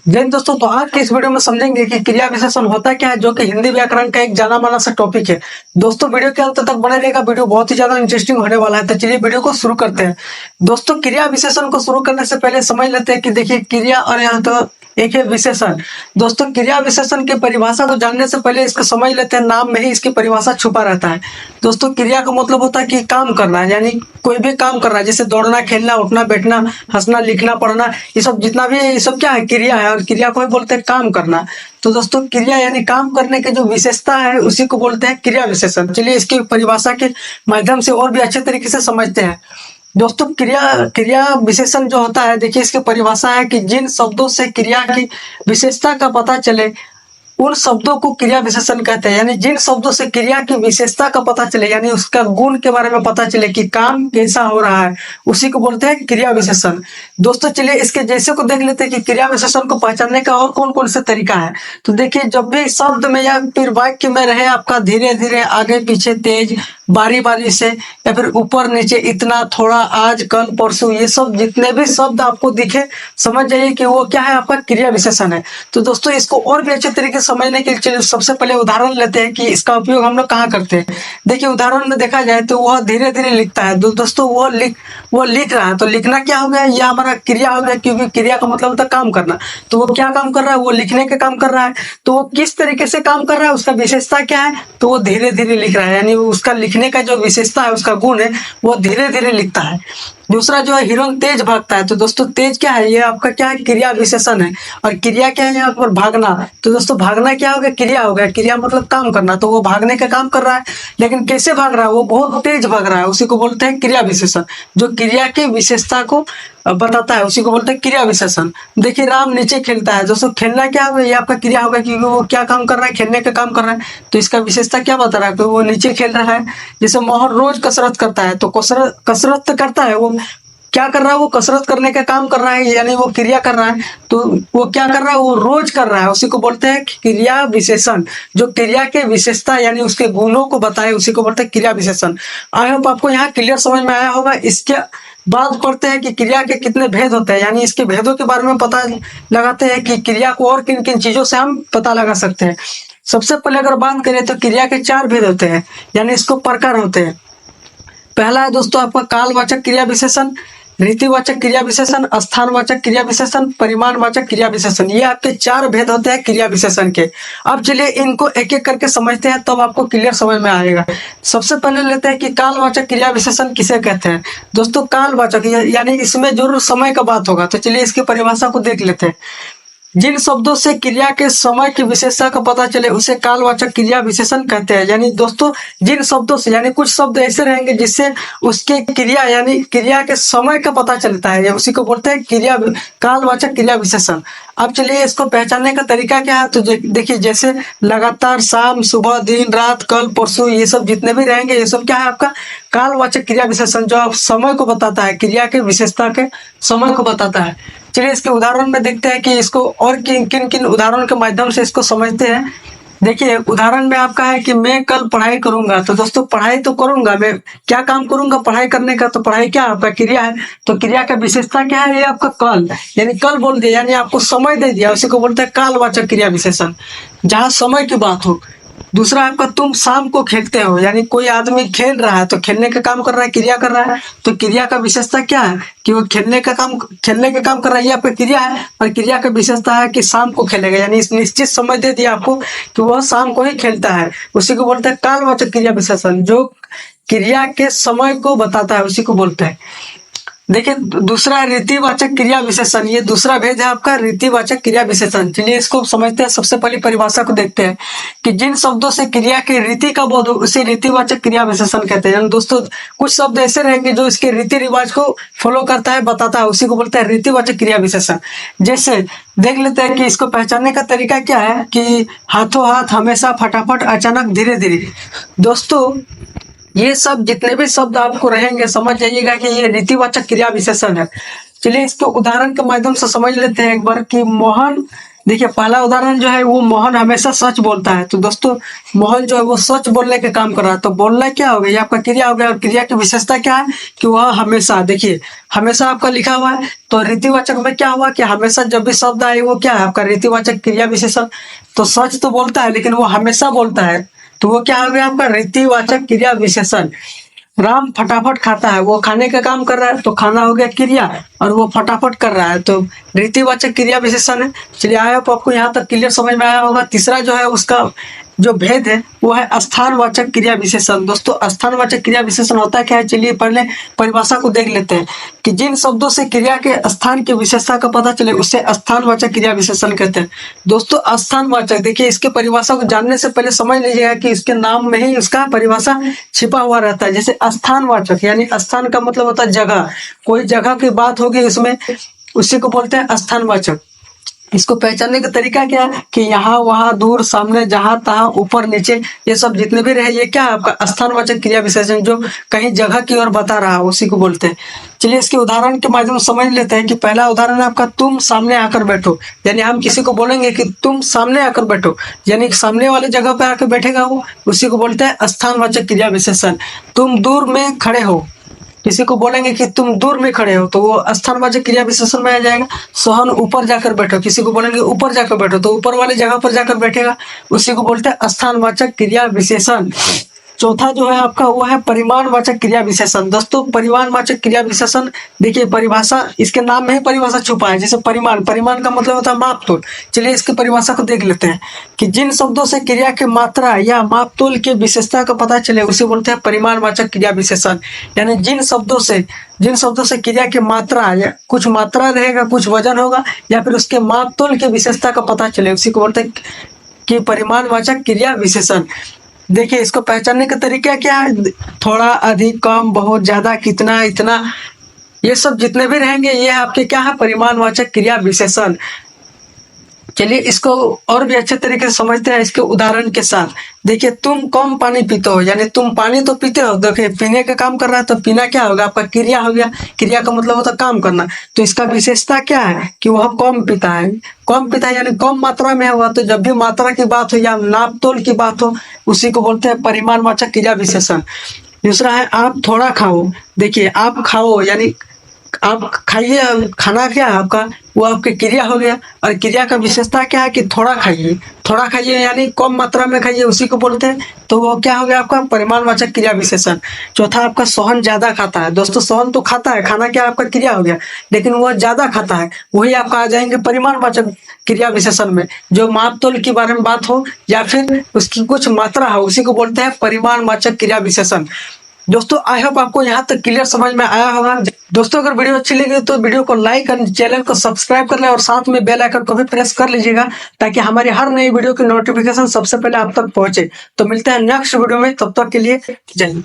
जैन दोस्तों, तो आज के इस वीडियो में समझेंगे कि क्रिया विशेषण होता क्या है, जो कि हिंदी व्याकरण का एक जाना माना सा टॉपिक है। दोस्तों, वीडियो के अंत तक बने रहेगा, वीडियो बहुत ही ज्यादा इंटरेस्टिंग होने वाला है। तो चलिए वीडियो को शुरू करते हैं। दोस्तों, क्रिया विशेषण को शुरू करने से पहले समझ लेते हैं कि देखिए, क्रिया और यहाँ तो एक है विशेषण। दोस्तों, क्रिया विशेषण की परिभाषा को जानने से पहले इसको समझ लेते हैं, नाम में ही इसकी परिभाषा छुपा रहता है। दोस्तों, क्रिया का मतलब होता है कि काम करना, यानी कोई भी काम करना, जैसे दौड़ना, खेलना, उठना, बैठना, हंसना, लिखना, पढ़ना, ये सब जितना भी है, ये सब क्या है, क्रिया है। और क्रिया को ही बोलते हैं काम करना। तो दोस्तों, क्रिया यानी काम करने की जो विशेषता है, उसी को बोलते हैं क्रिया विशेषण। चलिए इसकी परिभाषा के माध्यम से और भी अच्छे तरीके से समझते हैं। दोस्तों, क्रिया क्रिया विशेषण जो होता है, देखिए इसकी परिभाषा है कि जिन शब्दों से क्रिया की विशेषता का पता चले, उन शब्दों को क्रिया विशेषण कहते हैं। यानी जिन शब्दों से क्रिया की विशेषता का पता चले, यानी उसका गुण के बारे में पता चले कि काम कैसा हो रहा है, उसी को बोलते हैं क्रिया विशेषण। दोस्तों, चलिए इसके जैसे को देख लेते हैं कि क्रिया विशेषण को पहचानने का और कौन कौन से तरीका है। तो देखिए, जब भी शब्द में या फिर वाक्य में रहे आपका धीरे धीरे, आगे पीछे, तेज, बारी बारी से, या फिर ऊपर नीचे, इतना, थोड़ा, आज, कल, परसों, ये सब जितने भी शब्द आपको दिखे, समझ जाइए कि वो क्या है, आपका क्रिया विशेषण है। तो दोस्तों, इसको और भी अच्छे तरीके से समझने के लिए सबसे पहले उदाहरण लेते हैं कि इसका उपयोग हम लोग कहाँ करते हैं। देखिए, उदाहरण में देखा जाए तो वह धीरे धीरे लिखता है। दोस्तों, वो लिख रहा है, तो लिखना क्या हो गया, यह हमारा क्रिया हो गया, क्योंकि क्रिया का मतलब होता है काम करना। तो वो क्या काम कर रहा है, वो लिखने का काम कर रहा है। तो वो किस तरीके से काम कर रहा है, उसका विशेषता क्या है, तो वो धीरे धीरे लिख रहा है, यानी उसका लिखने का जो विशेषता है, उसका गुण है, वो धीरे धीरे लिखता है। दूसरा जो है, हिरन तेज भागता है। तो दोस्तों, तेज क्या है, ये आपका क्या है, क्रिया विशेषण है। और क्रिया क्या है यहाँ पर, भागना। तो दोस्तों, भागना क्या हो गया, क्रिया हो गया। क्रिया मतलब काम करना, तो वो भागने का काम कर रहा है, लेकिन कैसे भाग रहा है, वो बहुत तेज भाग रहा है, उसी को बोलते हैं क्रिया विशेषण। जो क्रिया की विशेषता को बताता है, उसी को बोलते हैं क्रिया विशेषण। देखिए, राम नीचे खेलता है। दोस्तों, खेलना क्या होगा, ये आपका क्रिया होगा, क्योंकि वो क्या काम कर रहा है, खेलने का काम कर रहा है। तो इसका विशेषता क्या बता रहा है, कि वो नीचे खेल रहा है। जैसे मोहन रोज कसरत करता है, तो कसरत करता है, वो क्या कर रहा है, वो कसरत करने का काम कर रहा है, यानी वो क्रिया कर रहा है। तो वो क्या कर रहा है, वो रोज कर रहा है, उसी को बोलते हैं क्रिया विशेषण। जो क्रिया के विशेषता यानी उसके गुणों को बताए, उसी को बोलते हैं क्रिया विशेषण। आई होप आपको यहाँ क्लियर समझ में आया होगा। इसके बाद पढ़ते हैं कि क्रिया के कितने भेद होते हैं, यानी इसके भेदों के बारे में पता लगाते हैं कि क्रिया को और किन किन चीजों से हम पता लगा सकते हैं। सबसे पहले अगर बात करें तो क्रिया के 4 भेद होते हैं, यानी इसको प्रकार होते हैं। पहला है दोस्तों आपका कालवाचक क्रिया विशेषण, रीतिवाचक क्रिया विशेषण, स्थानवाचक क्रिया विशेषण, परिमाणवाचक क्रिया विशेषण। ये आपके 4 भेद होते हैं क्रिया विशेषण के। अब चलिए इनको एक एक करके समझते हैं, तब आपको क्लियर समझ में आएगा। सबसे पहले लेते हैं कि कालवाचक क्रिया विशेषण किसे कहते हैं। दोस्तों, कालवाचक यानी इसमें जरूर समय का बात होगा। तो चलिए इसकी परिभाषा को देख लेते हैं। जिन शब्दों से क्रिया के समय की विशेषता का पता चले, उसे कालवाचक क्रिया विशेषण कहते हैं। यानी दोस्तों, जिन शब्दों से, यानी कुछ शब्द ऐसे रहेंगे जिससे उसके क्रिया यानी क्रिया के समय का पता चलता है, उसी को बोलते हैं कालवाचक क्रिया विशेषण। अब चलिए इसको पहचानने का तरीका क्या है। तो देखिए, जैसे लगातार, शाम, सुबह, दिन, रात, कल, परसों, ये सब जितने भी रहेंगे, ये सब क्या है, आपका कालवाचक क्रिया विशेषण, जो आप समय को बताता है, क्रिया के विशेषता के समय को बताता है। चलिए इसके उदाहरण में देखते हैं कि इसको और किन किन किन उदाहरणों के माध्यम से इसको समझते हैं। देखिए, उदाहरण में आपका है कि मैं कल पढ़ाई करूंगा। तो दोस्तों, पढ़ाई तो करूंगा, मैं क्या काम करूंगा, पढ़ाई करने का। तो पढ़ाई क्या है, आपका क्रिया है। तो क्रिया का विशेषता क्या है, ये आपका कल, यानी कल बोल दिया, यानी आपको समय दे दिया, उसी को बोलते हैं कालवाचक क्रिया विशेषण, जहां समय की बात हो। दूसरा आपका तुम शाम को खेलते हो, यानी कोई आदमी खेल रहा है, तो खेलने का काम कर रहा है, क्रिया कर रहा है। तो क्रिया का विशेषता क्या है, कि वो खेलने का काम कर रहा है, ये आपका क्रिया है। और क्रिया का विशेषता है कि शाम को खेलेगा, यानी इस निश्चित समय दे दिया आपको कि वह शाम को ही खेलता है, उसी को बोलते हैं कालवाचक क्रिया विशेषण। जो क्रिया के समय को बताता है, उसी को बोलते हैं। देखिए, दूसरा रीतिवाचक क्रिया विशेषण, ये दूसरा भेद है आपका रीतिवाचक क्रिया विशेषण। चलिए इसको समझते हैं। सबसे पहले परिभाषा को देखते हैं कि जिन शब्दों से क्रिया की रीति का बोध हो, उसे रीतिवाचक क्रिया विशेषण कहते हैं। दोस्तों, कुछ शब्द ऐसे रहेंगे जो इसके रीति रिवाज को फॉलो करता है, बताता है, उसी को बोलते हैं रीतिवाचक क्रिया विशेषण। जैसे देख लेते हैं कि इसको पहचानने का तरीका क्या है, कि हाथों हाथ, हमेशा, फटाफट, अचानक, धीरे धीरे। दोस्तों, ये सब जितने भी शब्द आपको रहेंगे, समझ जाइएगा कि ये रीतिवाचक क्रिया विशेषण है। चलिए इसको उदाहरण के माध्यम से समझ लेते हैं एक बार, कि मोहन देखिए पहला उदाहरण जो है वो मोहन हमेशा सच बोलता है। तो दोस्तों मोहन जो है वो सच बोलने का काम कर रहा है। तो बोलना क्या हो गया, ये आपका क्रिया हो गया। और क्रिया की विशेषता क्या है कि वह हमेशा, देखिए हमेशा आपका लिखा हुआ है। तो रीतिवाचक में क्या हुआ कि हमेशा जब भी शब्द आए वो क्या है आपका रीतिवाचक क्रिया विशेषण। तो सच तो बोलता है लेकिन वो हमेशा बोलता है, तो वो क्या हो गया आपका रीतिवाचक क्रिया विशेषण। राम फटाफट खाता है, वो खाने का काम कर रहा है, तो खाना हो गया क्रिया और वो फटाफट कर रहा है, तो रीतिवाचक क्रिया विशेषण है। चलिए आया आपको यहाँ तक क्लियर समझ में आया होगा। तीसरा जो है उसका जो भेद है वो है स्थानवाचक क्रिया विशेषण। दोस्तों स्थानवाचक क्रिया विशेषण होता क्या है, चलिए पहले परिभाषा को देख लेते हैं कि जिन शब्दों से क्रिया के स्थान की विशेषता का पता चले उसे स्थानवाचक क्रिया विशेषण कहते हैं। दोस्तों स्थानवाचक, देखिए इसके परिभाषा को जानने से पहले समझ लीजिएगा कि इसके नाम में ही उसका परिभाषा छिपा हुआ रहता है। जैसे स्थानवाचक यानी स्थान का मतलब होता है जगह, कोई जगह की बात होगी उसमें, उसी को बोलते हैं स्थानवाचक। इसको पहचानने का तरीका क्या है कि यहाँ वहां दूर सामने जहां तहां ऊपर नीचे ये सब जितने भी रहे ये क्या है आपका स्थानवाचक क्रिया विशेषण, जो कहीं जगह की ओर बता रहा है उसी को बोलते हैं। चलिए इसके उदाहरण के माध्यम से समझ लेते हैं कि पहला उदाहरण है आपका तुम सामने आकर बैठो। यानी हम किसी को बोलेंगे कि तुम सामने आकर बैठो, यानी सामने वाले जगह पे आकर बैठेगा वो, उसी को बोलते हैं स्थानवाचक क्रिया विशेषण। तुम दूर में खड़े हो, किसी को बोलेंगे कि तुम दूर में खड़े हो तो वो स्थानवाचक क्रिया विशेषण में आ जाएगा। सोहन ऊपर जाकर बैठो, किसी को बोलेंगे ऊपर जाकर बैठो तो ऊपर वाली जगह पर जाकर बैठेगा, उसी को बोलते हैं स्थानवाचक क्रिया विशेषण। चौथा जो है आपका वो है परिमाणवाचक क्रिया विशेषण। दोस्तों परिमाणवाचक क्रिया विशेषण, देखिए परिभाषा इसके नाम में ही परिभाषा छुपा है। जैसे परिमाण, परिमाण का मतलब होता है मापतोल। चलिए इसकी परिभाषा को देख लेते हैं कि जिन शब्दों से क्रिया की मात्रा या मापतोल की विशेषता का पता चले उसे बोलते हैं परिमाणवाचक क्रिया विशेषण। यानी जिन शब्दों से क्रिया की मात्रा या कुछ मात्रा रहेगा, कुछ वजन होगा या फिर उसके मापतोल की विशेषता का पता चले उसी को बोलते हैं कि परिमाणवाचक क्रिया विशेषण। देखिए इसको पहचानने का तरीका क्या है, थोड़ा, अधिक, कम, बहुत, ज्यादा, कितना, इतना, ये सब जितने भी रहेंगे ये आपके क्या है परिमाणवाचक क्रिया विशेषण। चलिए इसको और भी अच्छे तरीके से समझते हैं इसके उदाहरण के साथ। देखिए तुम कम पानी पीते हो, यानी तुम पानी तो पीते हो, देखिए पीने का काम कर रहा है तो पीना क्या होगा आपका क्रिया हो गया। क्रिया का मतलब होता है काम करना, तो इसका विशेषता क्या है कि वह कम पीता है। कम पीता है यानी कम मात्रा में हुआ, तो जब भी मात्रा की बात हो या नापतोल की बात हो उसी को बोलते हैं परिमाणवाचक क्रिया विशेषण। दूसरा है आप थोड़ा खाओ। देखिए आप खाओ यानी आप खाइए, खाना क्या है आपका वो आपकी क्रिया हो गया। और क्रिया का विशेषता क्या है कि थोड़ा खाइए, थोड़ा खाइए यानी कम मात्रा में खाइए उसी को बोलते हैं, तो वो क्या हो गया आपका परिमाणवाचक क्रिया विशेषण। चौथा आपका सोहन ज्यादा खाता है। दोस्तों सोहन तो खाता है, खाना क्या आपका क्रिया हो गया, लेकिन वो ज्यादा खाता है, वही आपका आ जाएंगे परिमाणवाचक क्रिया विशेषण में। जो मापतोल के बारे में बात हो या फिर उसकी कुछ मात्रा हो उसी को बोलते हैं परिमाणवाचक क्रिया विशेषण। दोस्तों आई होप आपको यहाँ तक क्लियर समझ में आया होगा। दोस्तों अगर वीडियो अच्छी लगी तो वीडियो को लाइक कर, चैनल को सब्सक्राइब कर लें और साथ में बेल आइकन को भी प्रेस कर लीजिएगा ताकि हमारी हर नई वीडियो की नोटिफिकेशन सबसे पहले आप तक पहुंचे। तो मिलते हैं नेक्स्ट वीडियो में, तब तक के लिए जय हिंद।